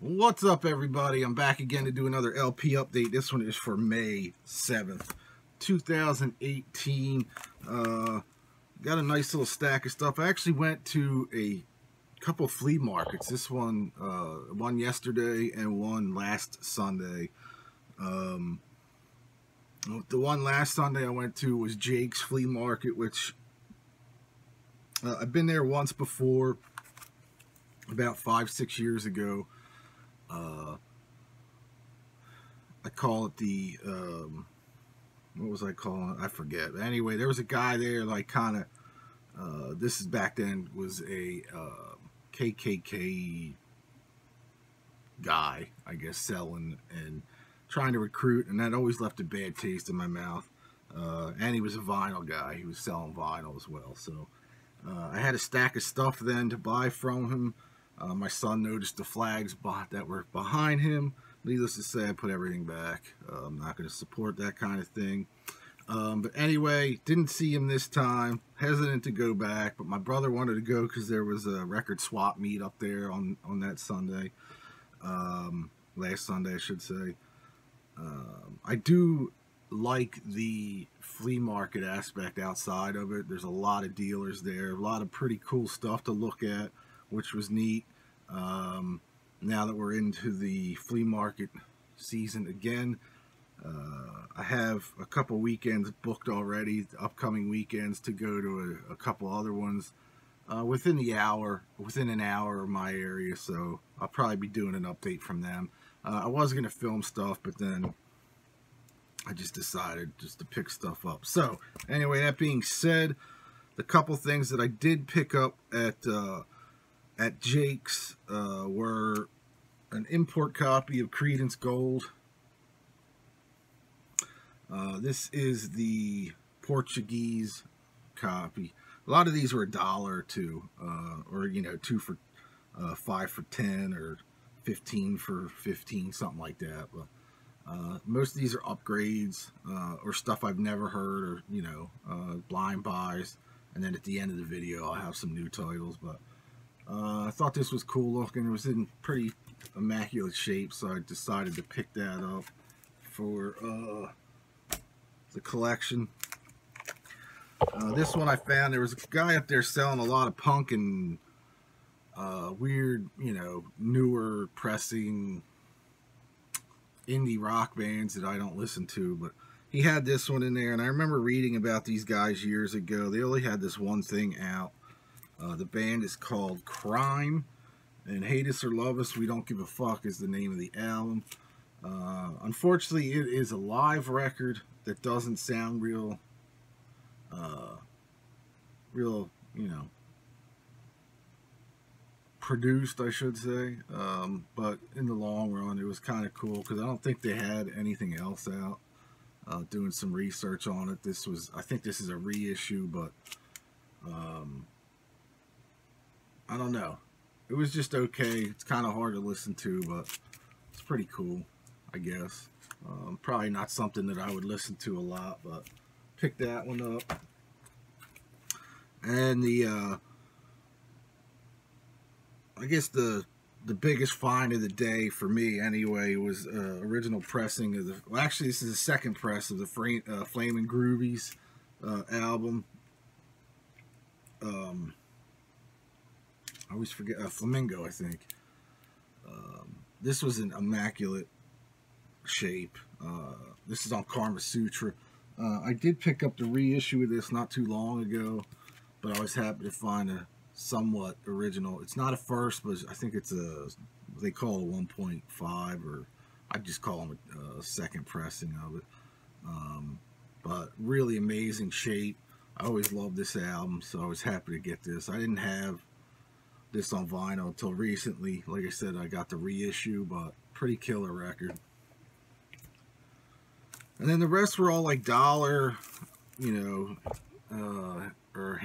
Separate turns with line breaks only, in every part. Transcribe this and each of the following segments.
What's up, everybody? I'm back again to do another LP update. This one is for May 7th, 2018. Got a nice little stack of stuff. I actually went to a couple flea markets. This one yesterday and one last Sunday. The one last Sunday I went to was Jake's Flea Market, which I've been there once before, about 5-6 years ago. I call it the, what was I calling it? I forget. But anyway, there was a guy there, like, kind of, this is back then, was a KKK guy, I guess, selling and trying to recruit, and that always left a bad taste in my mouth. And he was a vinyl guy. He was selling vinyl as well. So I had a stack of stuff then to buy from him. My son noticed the flags that were behind him. Needless to say, I put everything back. I'm not going to support that kind of thing. But anyway, didn't see him this time. Hesitant to go back, but my brother wanted to go because there was a record swap meet up there on that Sunday. Last Sunday, I should say. I do like the flea market aspect outside of it. There's a lot of dealers there, a lot of pretty cool stuff to look at, which was neat. Now that we're into the flea market season again, I have a couple weekends booked already, upcoming weekends, to go to a couple other ones within an hour of my area, so I'll probably be doing an update from them. I was going to film stuff, but then I just decided just to pick stuff up. So anyway, that being said, the couple things that I did pick up at Jake's were an import copy of Creedence Gold. This is the Portuguese copy. A lot of these were $1 or $2, or 2 for 5 for 10, or 15 for 15, something like that. But most of these are upgrades or stuff I've never heard, or blind buys. And then at the end of the video, I'll have some new titles. But I thought this was cool looking. It was in pretty immaculate shape, so I decided to pick that up for the collection. This one I found, there was a guy up there selling a lot of punk and weird, newer pressing indie rock bands that I don't listen to, but he had this one in there, and I remember reading about these guys years ago. They only had this one thing out. The band is called Crime, and Hate Us or Love Us, We Don't Give a Fuck is the name of the album. Unfortunately, it is a live record that doesn't sound real, produced, I should say. But in the long run, it was kind of cool because I don't think they had anything else out. Doing some research on it, I think this is a reissue, but I don't know. It was just okay. It's kind of hard to listen to, but it's pretty cool, I guess. Probably not something that I would listen to a lot, but pick that one up. And I guess the biggest find of the day for me, anyway, was original pressing of the. Well, actually, this is the second press of the Flamin' Groovies album. I always forget, Flamingo, I think. This was in immaculate shape. This is on Karma Sutra. I did pick up the reissue of this not too long ago, but I was happy to find a somewhat original. It's not a first, but I think it's they call it a 1.5, or I just call them a second pressing of it. But really amazing shape. I always loved this album, so I was happy to get this. I didn't have this on vinyl until recently. Like I said, I got the reissue, but pretty killer record. And then the rest were all like $1, or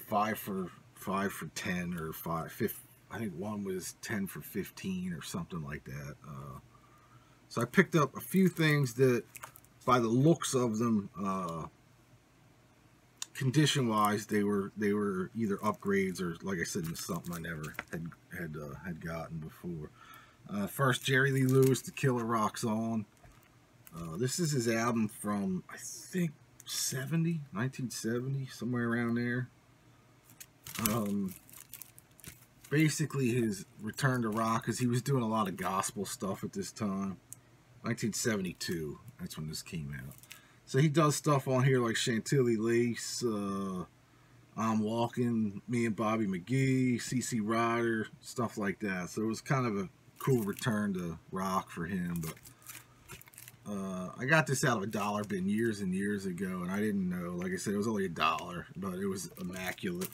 5 for 10, or 5. I think one was 10 for 15 or something like that. So I picked up a few things that, by the looks of them, condition-wise, they were either upgrades or, like I said, something I never had gotten before. First, Jerry Lee Lewis, The Killer Rocks On. This is his album from, I think, 1970, somewhere around there. Basically his return to rock, because he was doing a lot of gospel stuff at this time. 1972, that's when this came out. So he does stuff on here like Chantilly Lace, I'm Walking, Me and Bobby McGee, CC Rider, stuff like that. So it was kind of a cool return to rock for him. But I got this out of a dollar bin years and years ago, and I didn't know. Like I said, it was only $1, but it was immaculate.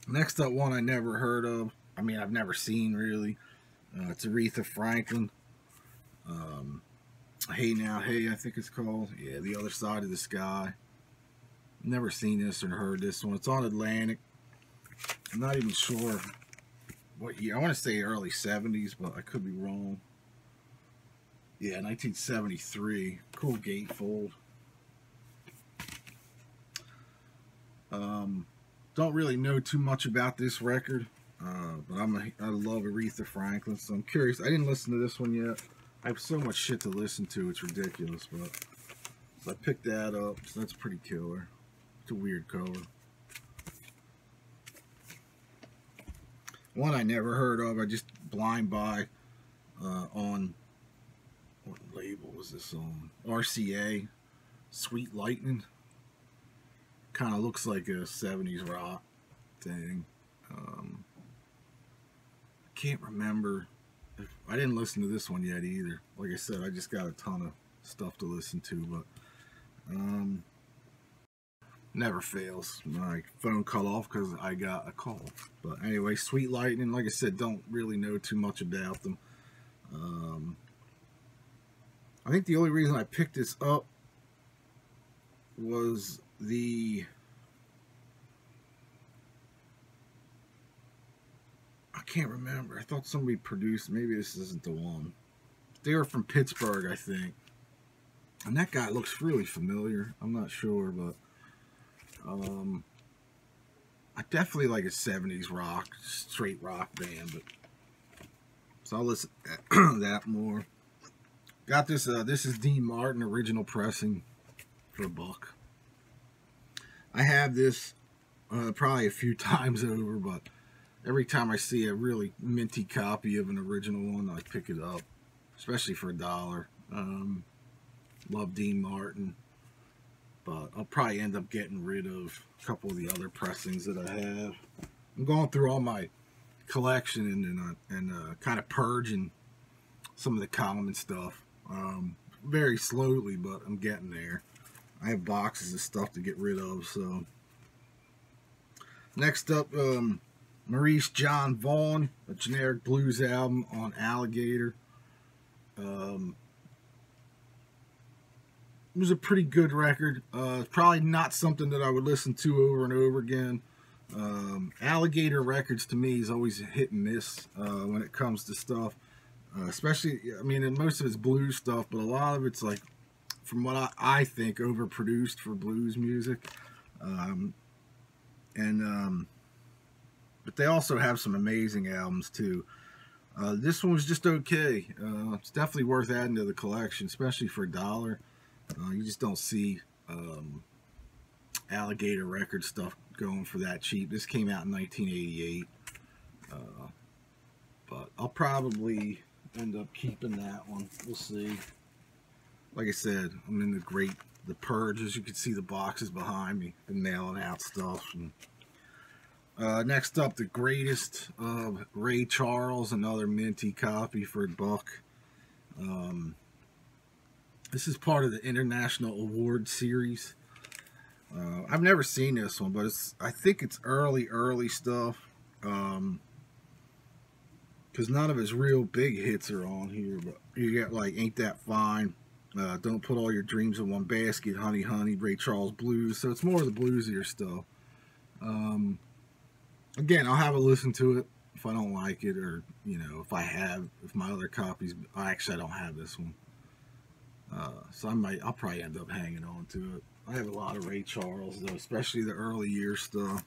Next up, one I never heard of. I mean, I've never seen, really. It's Aretha Franklin. Hey Now Hey, I think it's called. Yeah, The Other Side of the Sky. Never seen this or heard this one. It's on Atlantic. I'm not even sure what year. I want to say early 70s, but I could be wrong. Yeah, 1973. Cool gatefold. Don't really know too much about this record, but I love Aretha Franklin, so I'm curious. I didn't listen to this one yet. I have so much shit to listen to, it's ridiculous, but so I picked that up, so that's pretty killer. It's a weird cover. One I never heard of, I just blind buy on, what label was this on? RCA, Sweet Lightning. Kind of looks like a 70s rock thing. I can't remember. I didn't listen to this one yet either. Like I said, I just got a ton of stuff to listen to, but never fails. My phone cut off because I got a call. But anyway, Sweet Lightning, like I said, don't really know too much about them. I think the only reason I picked this up was I can't remember. I thought somebody produced. Maybe this isn't the one. They were from Pittsburgh, I think. And that guy looks really familiar. I'm not sure, but I definitely like a 70s rock, straight rock band. But so I'll listen to that more. Got this. This is Dean Martin original pressing for $1. I have this probably a few times over, but every time I see a really minty copy of an original one, I pick it up, especially for $1. Love Dean Martin, but I'll probably end up getting rid of a couple of the other pressings that I have. I'm going through all my collection and kind of purging some of the common stuff. Very slowly, but I'm getting there. I have boxes of stuff to get rid of. So next up, Maurice John Vaughan, a generic blues album on Alligator. It was a pretty good record. Probably not something that I would listen to over and over again. Alligator Records to me is always a hit and miss when it comes to stuff. Especially, I mean, most of it's blues stuff, but a lot of it's like, from what I think, overproduced for blues music. But they also have some amazing albums too. This one was just okay. It's definitely worth adding to the collection, especially for $1. You just don't see Alligator record stuff going for that cheap. This came out in 1988. But I'll probably end up keeping that one. We'll see. Like I said, I'm in the purge. As you can see, the boxes behind me. Been mailing out stuff. And, next up, The Greatest of Ray Charles, another minty copy for $1. This is part of the International Award Series. I've never seen this one, but I think it's early stuff. Because none of his real big hits are on here. But you got like Ain't That Fine, Don't Put All Your Dreams in One Basket, Honey Honey, Ray Charles Blues. So it's more of the bluesier stuff. Again, I'll have a listen to it if I don't like it, or if my other copies. I don't have this one. So I'll probably end up hanging on to it. I have a lot of Ray Charles though, especially the early year stuff.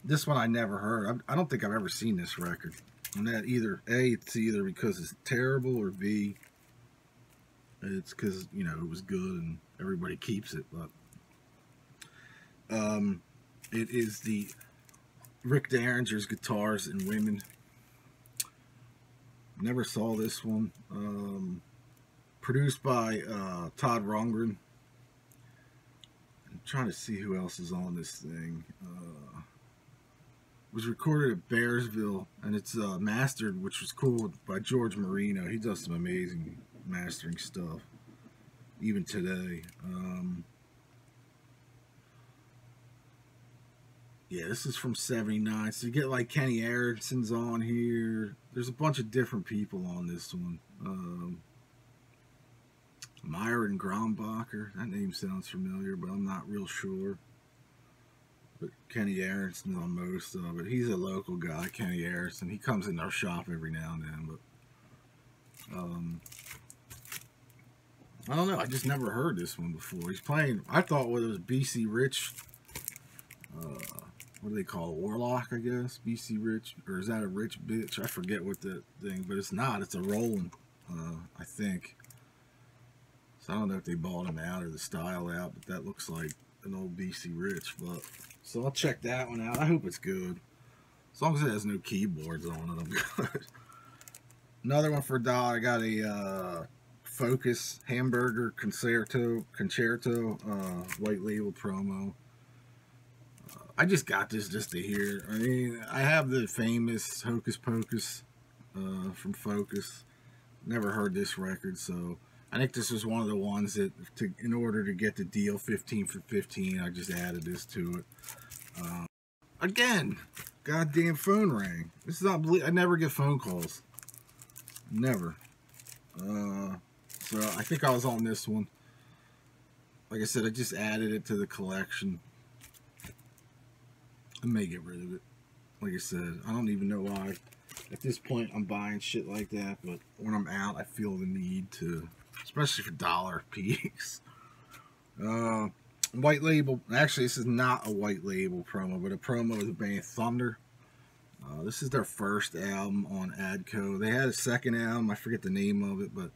This one I never heard. I don't think I've ever seen this record. And that either A, it's either because it's terrible, or B, it's because, you know, it was good and everybody keeps it. But it is the Rick Derringer's Guitars and Women. Never saw this one. Produced by Todd Rundgren. I'm trying to see who else is on this thing. Was recorded at Bearsville, and it's mastered, which was cool, by George Marino. He does some amazing mastering stuff, even today. Yeah, this is from '79. So you get like Kenny Erickson's on here. There's a bunch of different people on this one. Myron Grombacher. That name sounds familiar, but I'm not real sure. But Kenny Erickson on most of it. He's a local guy, Kenny Erickson. He comes in our shop every now and then. But I don't know. I just never heard this one before. He's playing. I thought it was BC Rich. What do they call it? Warlock, I guess. BC Rich, or is that a Rich Bitch? I forget what the thing, but it's not. It's a Roland, I think. So I don't know if they bought him out or the style out, but that looks like an old BC Rich. But so I'll check that one out. I hope it's good. As long as it has no keyboards on it, I'm good. Another one for $1. I got a Focus Hamburger Concerto white label promo. I just got this just to hear. I mean, I have the famous Hocus Pocus from Focus. Never heard this record, so I think this was one of the ones that, in order to get the deal 15 for 15, I just added this to it. Again, goddamn phone rang. This is not. I never get phone calls. Never. So I think I was on this one. Like I said, I just added it to the collection. I may get rid of it. Like I said, I don't even know why. At this point, I'm buying shit like that, but when I'm out, I feel the need to, especially for $1 piece. White label. Actually, this is not a white label promo, but a promo of the band Thunder. This is their first album on Adco. They had a second album. I forget the name of it, but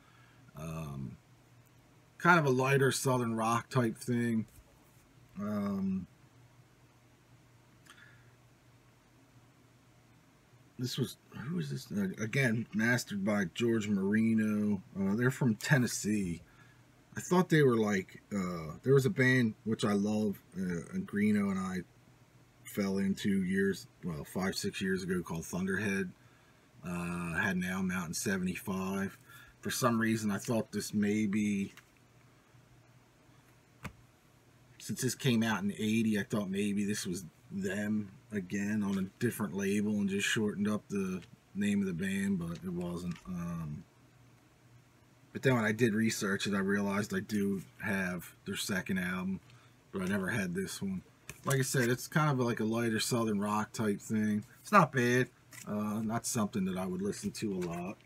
kind of a lighter southern rock type thing. This was, who is this? Again, mastered by George Marino. They're from Tennessee. I thought they were like, there was a band which I love, and Greeno and I fell into 5-6 years ago, called Thunderhead. Had an album out in '75. For some reason, I thought this maybe, since this came out in '80, I thought maybe this was them again on a different label and just shortened up the name of the band, but it wasn't. But then when I did research it, I realized I do have their second album, but I never had this one. Like I said, it's kind of like a lighter southern rock type thing. It's not bad. Not something that I would listen to a lot.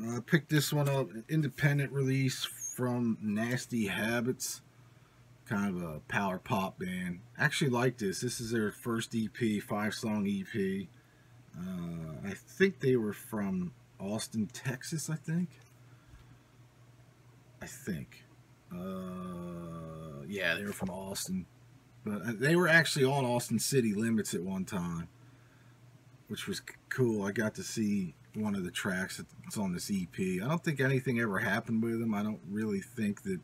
I picked this one up, an independent release from Nasty Habits. Kind of a power pop band. I actually like this. This is their first EP, 5-song EP. I think they were from Austin, Texas, I think. Yeah, they were from Austin. But they were actually on Austin City Limits at one time, which was cool. I got to see one of the tracks that's on this EP. I don't think anything ever happened with them. I don't really think that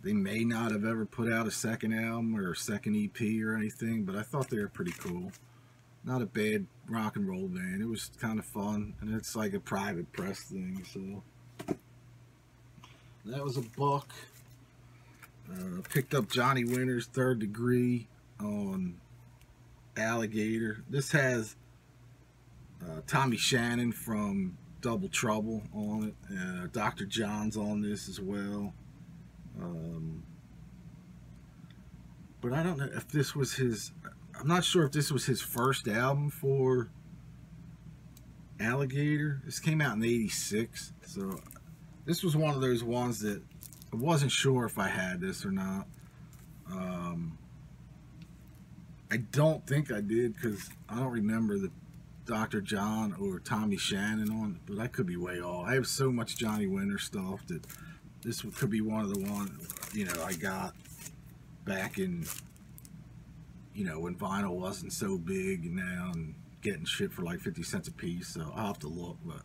they may not have ever put out a second album or a second EP or anything, but I thought they were pretty cool. Not a bad rock and roll band. It was kind of fun, and it's like a private press thing, so that was $1. Picked up Johnny Winter's Third Degree on Alligator. This has Tommy Shannon from Double Trouble on it. Dr. John's on this as well. But I don't know if this was his, I'm not sure if this was his first album for Alligator. This came out in '86, so this was one of those ones that I wasn't sure if I had this or not. I don't think I did because I don't remember the Dr. John or Tommy Shannon on it, but I could be way off. I have so much Johnny Winter stuff that this could be one of the ones, you know, I got back in, you know, when vinyl wasn't so big and now and getting shit for like 50 cents a piece. So I'll have to look, but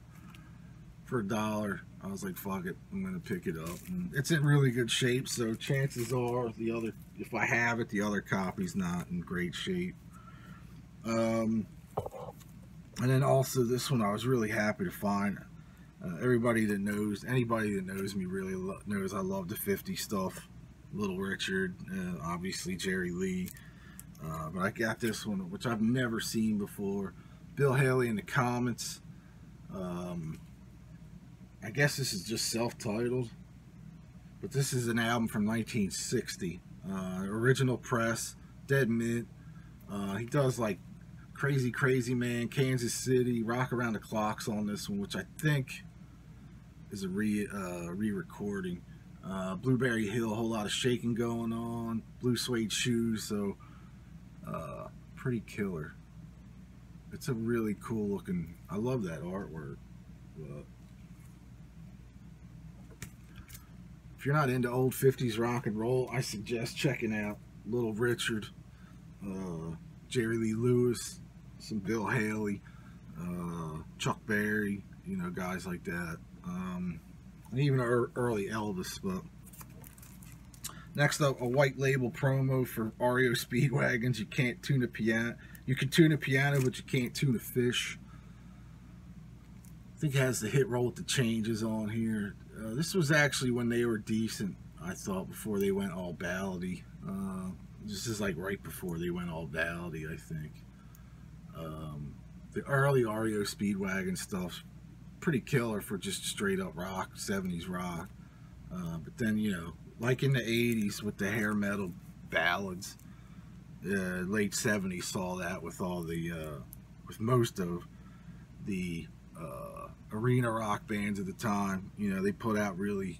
for $1, I was like, fuck it, I'm gonna pick it up. And it's in really good shape, so chances are the other, if I have it, the other copy's not in great shape. And then also this one I was really happy to find. Everybody that knows, anybody that knows me really knows I love the 50 stuff. Little Richard, obviously Jerry Lee. But I got this one, which I've never seen before. Bill Haley and the Comets. I guess this is just self-titled. But this is an album from 1960. Original press, dead mint. He does like Crazy Crazy Man, Kansas City, Rock Around the Clocks on this one, which I think is a re-recording. Blueberry Hill, a whole lot of shaking going on. Blue Suede Shoes, so pretty killer. It's a really cool looking, I love that artwork. But if you're not into old 50s rock and roll, I suggest checking out Little Richard, Jerry Lee Lewis, some Bill Haley, Chuck Berry, you know, guys like that. And even early Elvis. But next up, a white label promo for REO Speedwagons. You can't tune a piano. You can tune a piano, but you can't tune a fish. I think it has the hit roll with the changes on here. This was actually when they were decent, I thought, before they went all ballady. This is like right before they went all ballady, I think. The early REO Speedwagon stuff's pretty killer for just straight up rock, 70s rock. But then, you know, like in the 80s with the hair metal ballads, late 70s saw that with all the, with most of the arena rock bands at the time. You know, they put out really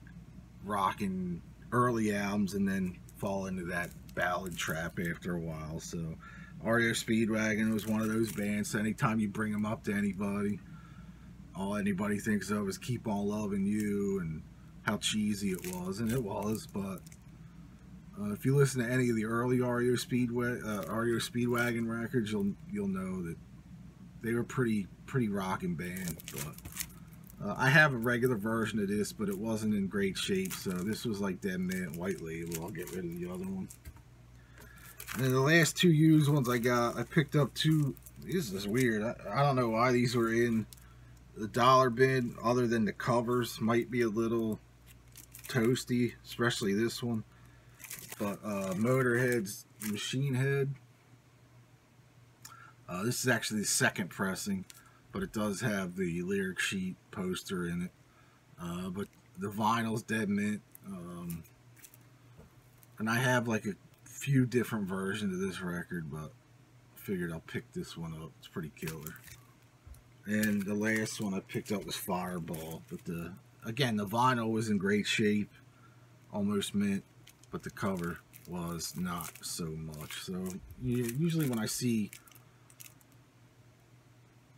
rocking early albums and then fall into that ballad trap after a while. So REO Speedwagon was one of those bands. So anytime you bring them up to anybody, all anybody thinks of is Keep On Loving You and how cheesy it was, and it was. But if you listen to any of the early REO Speedwagon records, you'll know that they were pretty rocking band. But I have a regular version of this, but it wasn't in great shape, so this was like dead mint, white label. I'll get rid of the other one. And then the last two used ones I got, I picked up two. This is weird. I don't know why these were in the dollar bin, other than the covers might be a little toasty, especially this one. But Motorhead's Machine Head. This is actually the second pressing, but it does have the lyric sheet poster in it. But the vinyl's dead mint. And I have like a few different versions of this record, but I figured I'll pick this one up. It's pretty killer. And the last one I picked up was Fireball. But again, the vinyl was in great shape, almost mint, but the cover was not so much. So usually when I see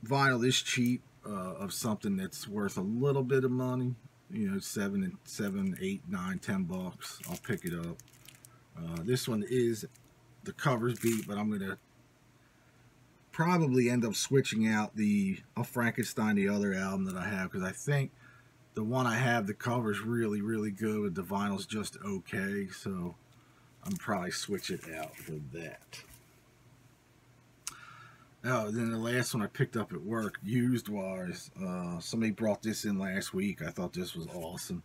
vinyl this cheap of something that's worth a little bit of money, you know, 7, 8, 9, 10 bucks, I'll pick it up. This one is, the cover's beat, but I'm gonna probably end up switching out I'll Frankenstein the other album that I have, because I think the one I have, the cover's really good, but the vinyl's just okay, so I'm probably switch it out for that. Oh, then the last one I picked up at work, used wise. Somebody brought this in last week. I thought this was awesome.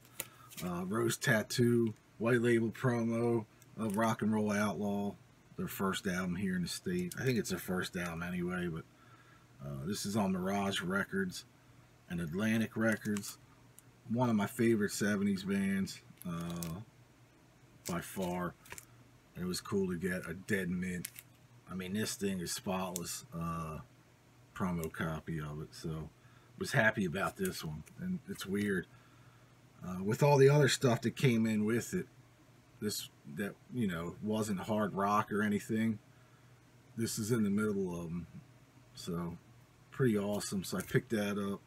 Rose Tattoo, white label promo of Rock and Roll Outlaw, their first album here in the state. I think it's their first album anyway, but this is on Mirage Records and Atlantic Records. One of my favorite 70s bands by far. It was cool to get a dead mint. I mean, this thing is spotless promo copy of it, so was happy about this one. And it's weird with all the other stuff that came in with it, that you know wasn't hard rock or anything. this is in the middle of them. So pretty awesome. So I picked that up.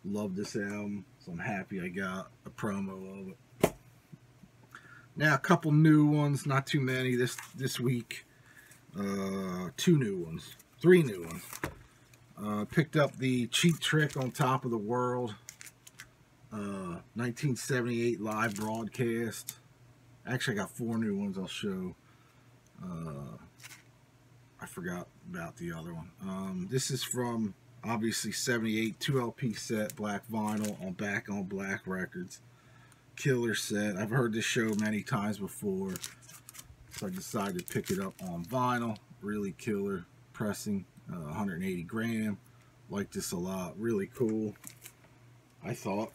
Love this album. So I'm happy I got a promo of it. Now a couple new ones, not too many this week. 2 new ones, 3 new ones. Picked up the Cheap Trick on Top of the World 1978 live broadcast. Actually, I got 4 new ones I'll show. I forgot about the other one. This is from obviously 78, 2 LP set, black vinyl on Back on Black Records. Killer set. I've heard this show many times before, so I decided to pick it up on vinyl. Really killer pressing, 180 gram. Like this a lot. Really cool, I thought.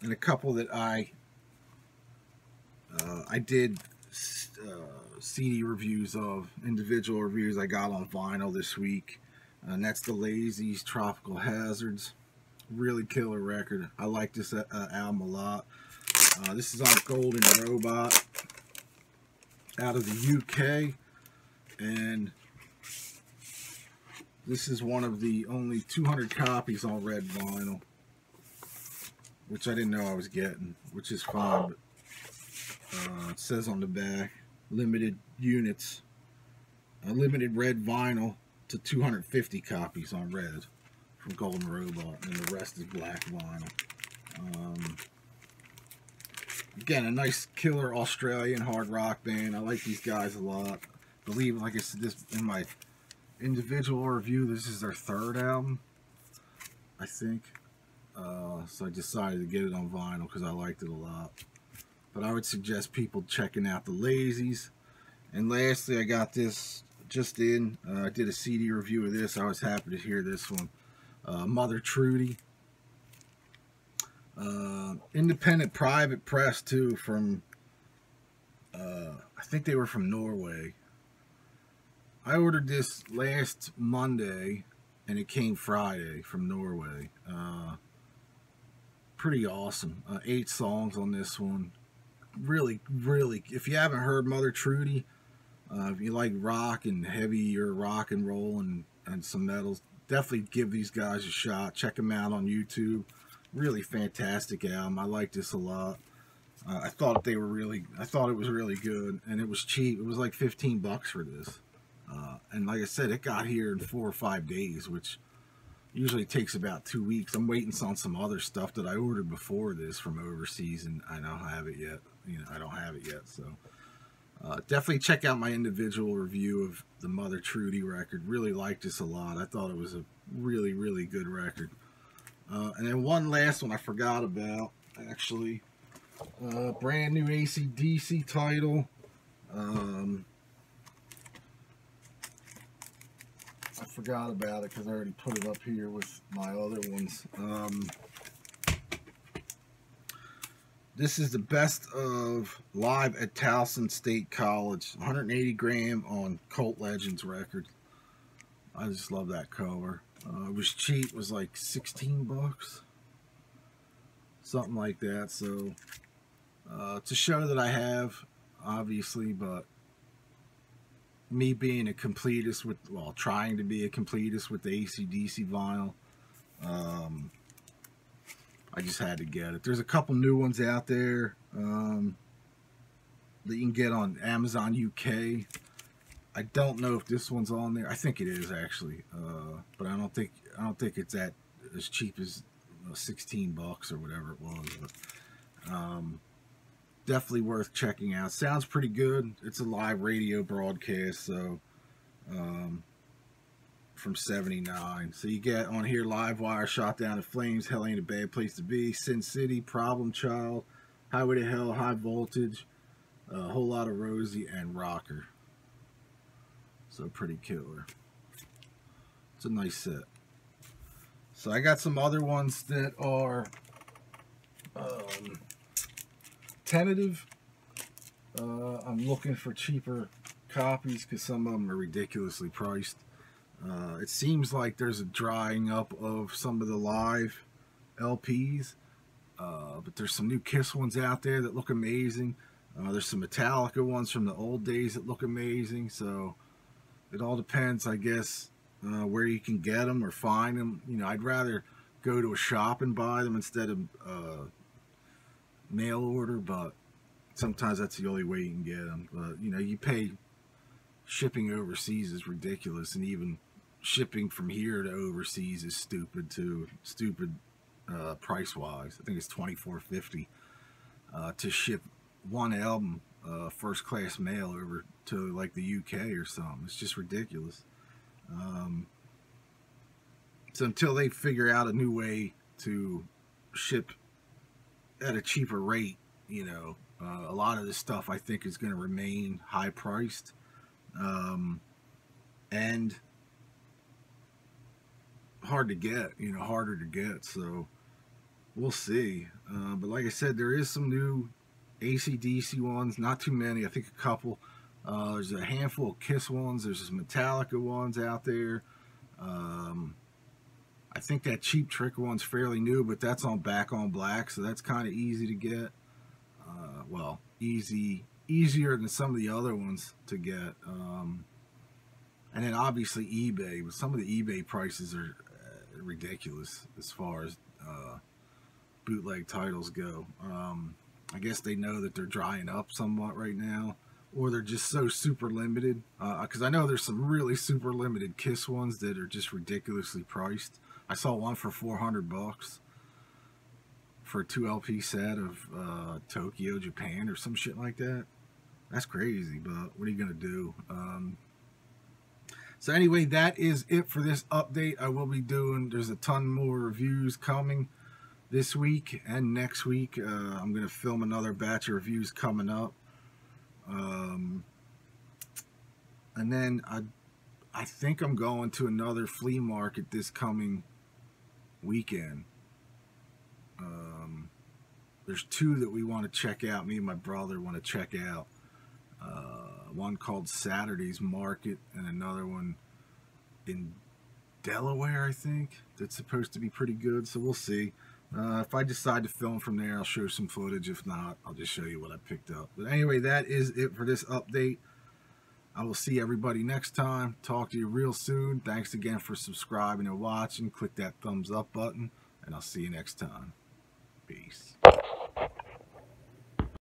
And a couple that I did CD reviews of, individual reviews I got on vinyl this week. And that's the Lazy's Tropical Hazards. Really killer record. I like this album a lot. This is on Golden Robot out of the UK. And this is one of the only 200 copies on red vinyl, which I didn't know I was getting, which is fine. But it says on the back, limited units, limited red vinyl to 250 copies on red from Golden Robot, and the rest is black vinyl. Again, a nice killer Australian hard rock band. I like these guys a lot. I believe, like I said, this in my individual review, this is their 3rd album, I think. So I decided to get it on vinyl because I liked it a lot. But I would suggest people checking out the Lazy's. And lastly, I got this just in. I did a CD review of this. I was happy to hear this one. Mother Trudy. Independent private press too, from I think they were from Norway. I ordered this last Monday and it came Friday from Norway. Pretty awesome. 8 songs on this one. Really, if you haven't heard Mother Trudy, if you like rock and heavier rock and roll and some metals, definitely give these guys a shot. Check them out on YouTube. Really fantastic album. I like this a lot. I thought it was really good, and it was cheap. It was like 15 bucks for this. And like I said, it got here in 4 or 5 days, which usually takes about 2 weeks. I'm waiting on some other stuff that I ordered before this from overseas, and I don't have it yet. I don't have it yet. So definitely check out my individual review of the Mother Trudy record. Really liked this a lot. I thought it was a really, really good record. And then one last one I forgot about, actually. Brand new AC/DC title. I forgot about it because I already put it up here with my other ones. This is the Best of Live at Towson State College. 180 gram on Cult Legends record. I just love that cover. It was cheap. It was like 16 bucks. Something like that. So it's a show that I have, obviously, but me being a completist with, well, trying to be a completist with the AC/DC vinyl, I just had to get it. There's a couple new ones out there that you can get on Amazon UK. I don't know if this one's on there. I think it is, actually, but I don't think it's at as cheap as 16 bucks or whatever it was. But definitely worth checking out. Sounds pretty good. It's a live radio broadcast, so from 79. So you get on here Live Wire, Shot Down in Flames, Hell Ain't a Bad Place to Be, Sin City, Problem Child, Highway to Hell, High Voltage, a Whole Lot of Rosie, and Rocker. So pretty killer. It's a nice set. So I got some other ones that are tentative. I'm looking for cheaper copies because some of them are ridiculously priced. It seems like there's a drying up of some of the live LPs, but there's some new Kiss ones out there that look amazing. There's some Metallica ones from the old days that look amazing. So it all depends, I guess, where you can get them or find them. You know, I'd rather go to a shop and buy them instead of mail order, but sometimes that's the only way you can get them. But, you know, you pay shipping overseas is ridiculous, and even shipping from here to overseas is stupid too. Stupid price wise. I think it's $24.50 to ship one album first class mail over to like the UK or something. It's just ridiculous. So until they figure out a new way to ship at a cheaper rate, you know, a lot of this stuff I think is going to remain high priced, and hard to get, you know, harder to get. So we'll see. But like I said, there is some new AC/DC ones, not too many, I think a couple. There's a handful of Kiss ones, there's some Metallica ones out there. I think that Cheap Trick one's fairly new, but that's on Back on Black, so that's kind of easy to get. Well, easier than some of the other ones to get. And then obviously eBay, but some of the eBay prices are ridiculous as far as bootleg titles go. I guess they know that they're drying up somewhat right now, or they're just so super limited. Because I know there's some really super limited Kiss ones that are just ridiculously priced. I saw one for $400 for a 2 LP set of Tokyo, Japan, or some shit like that. That's crazy, but what are you gonna do? So anyway, that is it for this update. I will be doing, there's a ton more reviews coming this week and next week. I'm going to film another batch of reviews coming up. And then I think I'm going to another flea market this coming weekend. There's two that we want to check out. Me and my brother want to check out. One called Saturday's Market, and another one in Delaware, I think, that's supposed to be pretty good. So we'll see. If I decide to film from there, I'll show some footage. If not, I'll just show you what I picked up. But anyway, that is it for this update. I will see everybody next time. Talk to you real soon. Thanks again for subscribing and watching. Click that thumbs up button, and I'll see you next time. Peace.